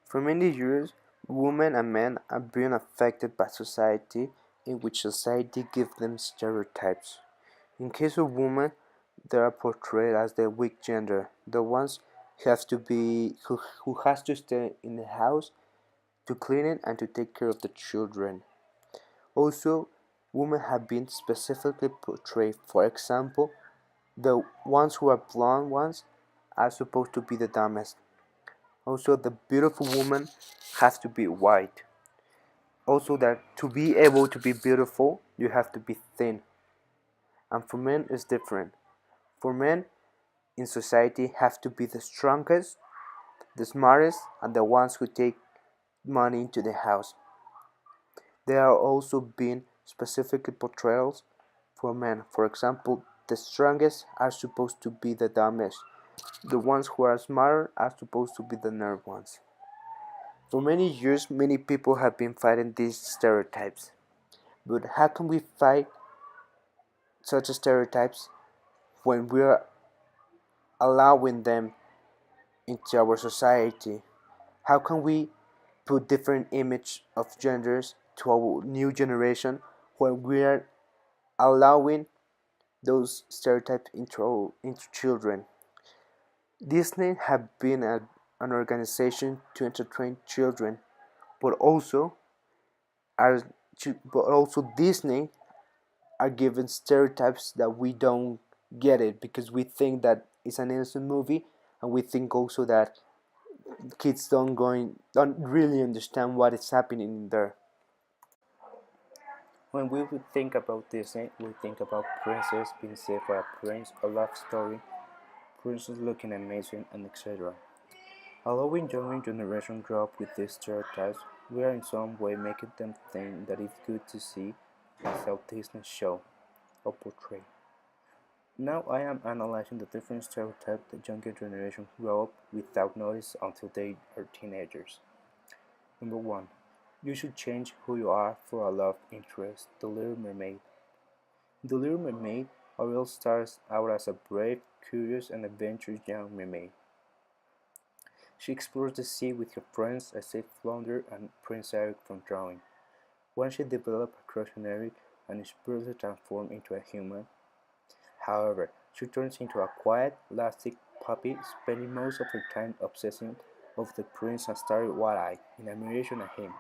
For many years, women and men are being affected by society in which society gives them stereotypes. In case of women, they are portrayed as the weak gender, the ones who has to stay in the house to clean it and to take care of the children. Also, women have been specifically portrayed. For example, the ones who are blonde ones are supposed to be the dumbest. Also, the beautiful woman has to be white. Also, that to be able to be beautiful, you have to be thin. And for men, it's different. For men in society, have to be the strongest, the smartest, and the ones who take money into the house. There are also been specific portrayals for men. For example, the strongest are supposed to be the dumbest. The ones who are smarter are supposed to be the nerd ones. For many years, many people have been fighting these stereotypes. But how can we fight such stereotypes when we're allowing them into our society? How can we put different image of genders to our new generation when we are allowing those stereotypes into children? Disney have been an organization to entertain children, but also are but also Disney are given stereotypes that we don't get it because we think that it's an innocent movie, and we think also that kids don't really understand what is happening in there. When we would think about Disney, we think about princess being saved by a prince, a love story, princess looking amazing, and etc. Allowing younger generation grow up with these stereotypes, we are in some way making them think that it's good to see without Disney show or portray. Now I am analyzing the different stereotypes the younger generation grow up without notice until they are teenagers. Number 1. You should change who you are for a love interest, The Little Mermaid. In The Little Mermaid, Ariel starts out as a brave, curious, and adventurous young mermaid. She explores the sea with her friends as Sid Flounder and Prince Eric from Drowning. Once she develops a crush on Eric and is brutally transformed into a human, however, she turns into a quiet, elastic puppy, spending most of her time obsessing over the prince and staring wide-eyed in admiration at him.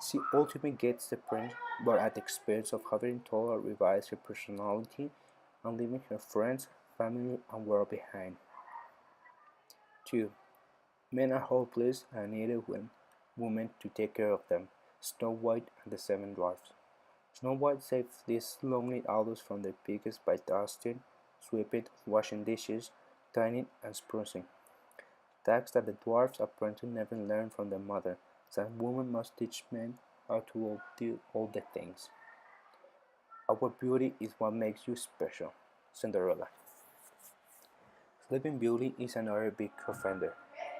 She ultimately gets the prince, but at the expense of having total revise her personality and leaving her friends, family, and world behind. 2. Men are hopeless and need a woman to take care of them. Snow White and the Seven Dwarfs. Snow White saves these lonely adults from their pigs by dusting, sweeping, washing dishes, tidying, and sprucing. Tasks that the dwarfs apparently never learn from their mother, so women must teach men how to do all the things. Our beauty is what makes you special. Cinderella. Sleeping Beauty is another big offender.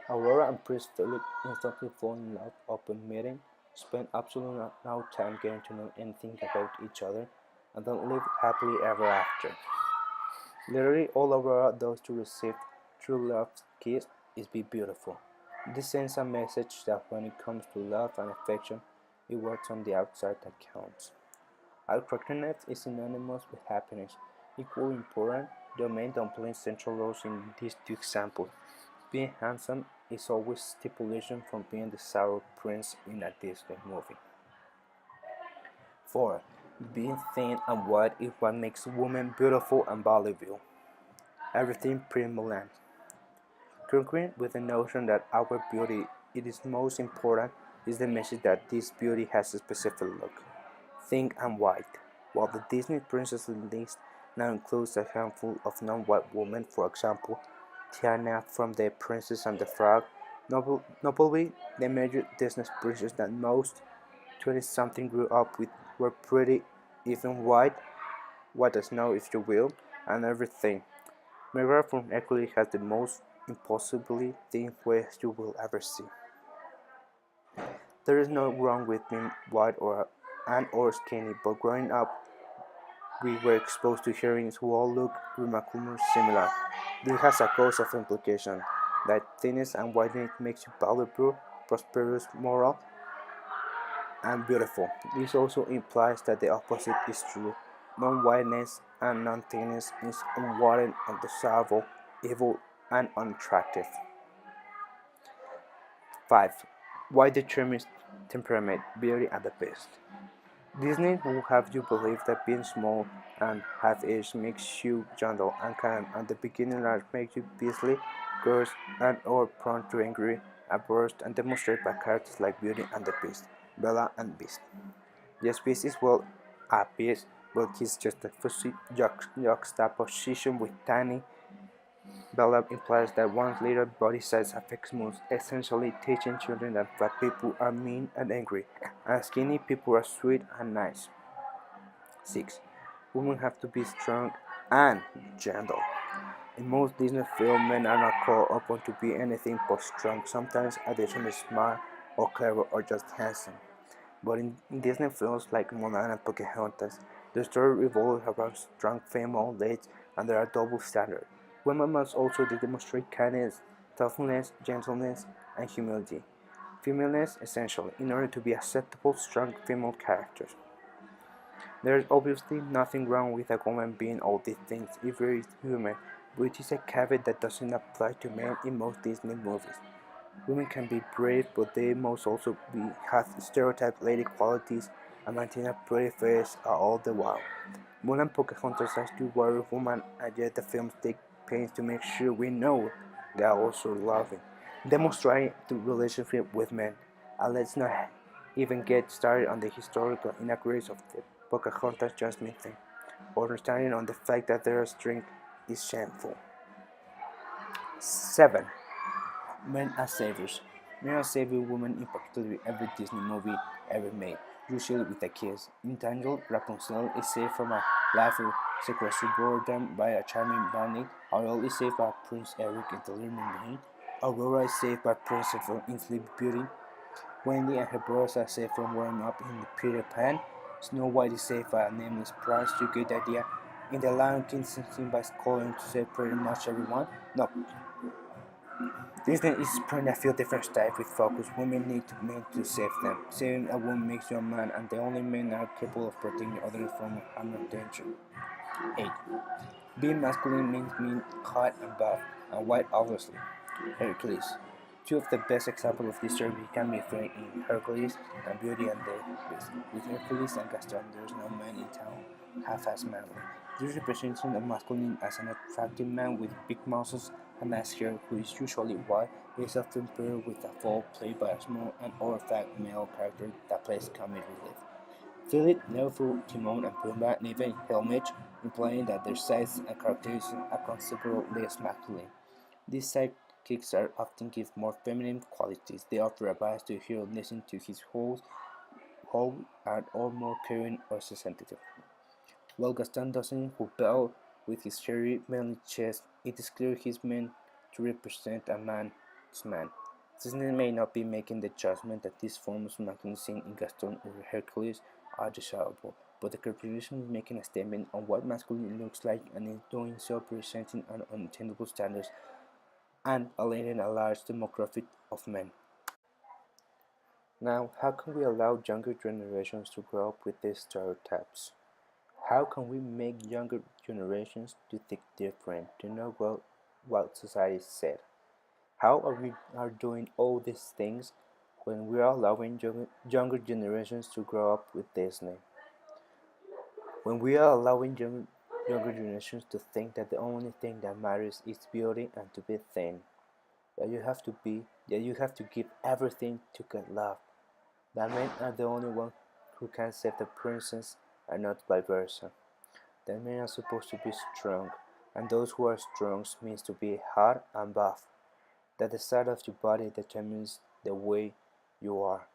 Aurora and Prince Philip instantly fall in love upon meeting, spend absolutely no time getting to know anything about each other, and then live happily ever after. Literally all Aurora does to receive true love's kiss is be beautiful. This sends a message that when it comes to love and affection, it works on the outside that counts. Attractiveness is synonymous with happiness. Equally important, the men don't play central roles in these two examples. Being handsome is always stipulation from being the sour prince in a Disney movie. 4. Being thin and white is what makes women beautiful and valuable. Everything prima land. Concurrent with the notion that our beauty it is most important is the message that this beauty has a specific look, thin and white. While the Disney princess list now includes a handful of non-white women, for example, Tiana from The Princess and the Frog, notably the major Disney princess that most 20-something grew up with were pretty even white as snow if you will, and everything. Megara from Equally has the most impossibly thin waist you will ever see. There is no wrong with being white or skinny, but growing up we were exposed to heroines who all look remarkably similar. This has a cause of implication that thinness and whiteness makes you valuable, prosperous, moral, and beautiful. This also implies that the opposite is true. Non-whiteness and non-thinness is unwanted, undesirable, evil, and unattractive. 5. Why the term is temperament, beauty, and the beast. Disney will have you believe that being small and half-aged makes you gentle and kind, and the beginning art makes you beastly, gross, and or prone to angry, outbursts, and demonstrated by characters like Beauty and the Beast, Bella and Beast. Yes, Beast is well a beast, but he's just a juxtaposition with tiny. Bella implies that one's little body size affects moods, essentially teaching children that fat people are mean and angry, and skinny people are sweet and nice. 6. Women have to be strong and gentle. In most Disney films, men are not called upon to be anything but strong, sometimes additionally smart or clever or just handsome. But in Disney films like Mulan and Pocahontas, the story revolves around strong female leads and there are double standards. Women must also demonstrate kindness, toughness, gentleness, and humility. Femaleness, essentially, in order to be acceptable, strong female characters. There is obviously nothing wrong with a woman being all these things if she is human, but it is a caveat that doesn't apply to men in most Disney movies. Women can be brave, but they must also have stereotyped lady qualities and maintain a pretty face all the while. Mulan Pocahontas has two warrior women, and yet the films take pains to make sure we know they are also loving, demonstrating the relationship with men. And let's not even get started on the historical inaccuracies of the Pocahontas Jasmine thing, or understanding on the fact that their strength is shameful. 7. Men as saviors. Men are savior women in practically every Disney movie ever made, usually with a kiss. In Tangled, Rapunzel is saved from a life of sequestered boredom by a charming bandit. Ariel is saved by Prince Eric in The Little Mermaid. Aurora is saved by Prince Edward in Sleeping Beauty. Wendy and her brothers are saved from growing up in the Peter Pan. Snow White is saved by a nameless prince. You get the idea. In The Lion King, Simba is calling to save pretty much everyone. No, Disney is putting a few different types with focus. Women need men to save them. Saving a woman makes you a man, and the only men are capable of protecting others from harm and danger. 8. Being masculine means being hot and buff, and white obviously. Hercules. Two of the best examples of this strategy can be found in Hercules and Beauty and the Beast. With Hercules and Gaston, there is no man in town half as manly. This representation of masculine as an attractive man with big muscles and nice hair who is usually white is often paired with a foal played by a small and overfed male character that plays comic relief. Philip, Neverfull, Timon, and Pumbaa, and even Helmich, implying that their size and characteristics are considerably less masculine. These sidekicks are often give more feminine qualities. They offer advice to the hero, listen to his whole and are more caring or sensitive. While Gaston doesn't rebel with his hairy, manly chest, it is clear he's meant to represent a man's man. Disney may not be making the judgment that these forms of masculinity in Gaston or Hercules are desirable, but the corporation is making a statement on what masculinity looks like and in doing so presenting an unattainable standards and alienating a large demographic of men. Now, how can we allow younger generations to grow up with these stereotypes? How can we make younger generations to think different, to know what society said? How are we are doing all these things when we are allowing younger generations to grow up with Disney? When we are allowing younger generations to think that the only thing that matters is beauty and to be thin, that you have to give everything to get love, that men are the only ones who can save the princess and not vice versa. That men are supposed to be strong, and those who are strong means to be hard and buff. That the size of your body determines the way you are,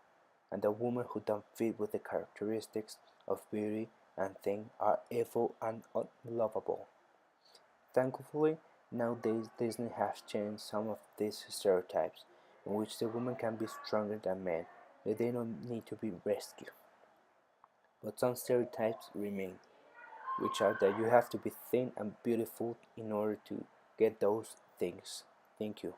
and the women who don't fit with the characteristics of beauty and thing are evil and unlovable. Thankfully, nowadays Disney has changed some of these stereotypes, in which the woman can be stronger than men, that they don't need to be rescued. But some stereotypes remain, which are that you have to be thin and beautiful in order to get those things. Thank you.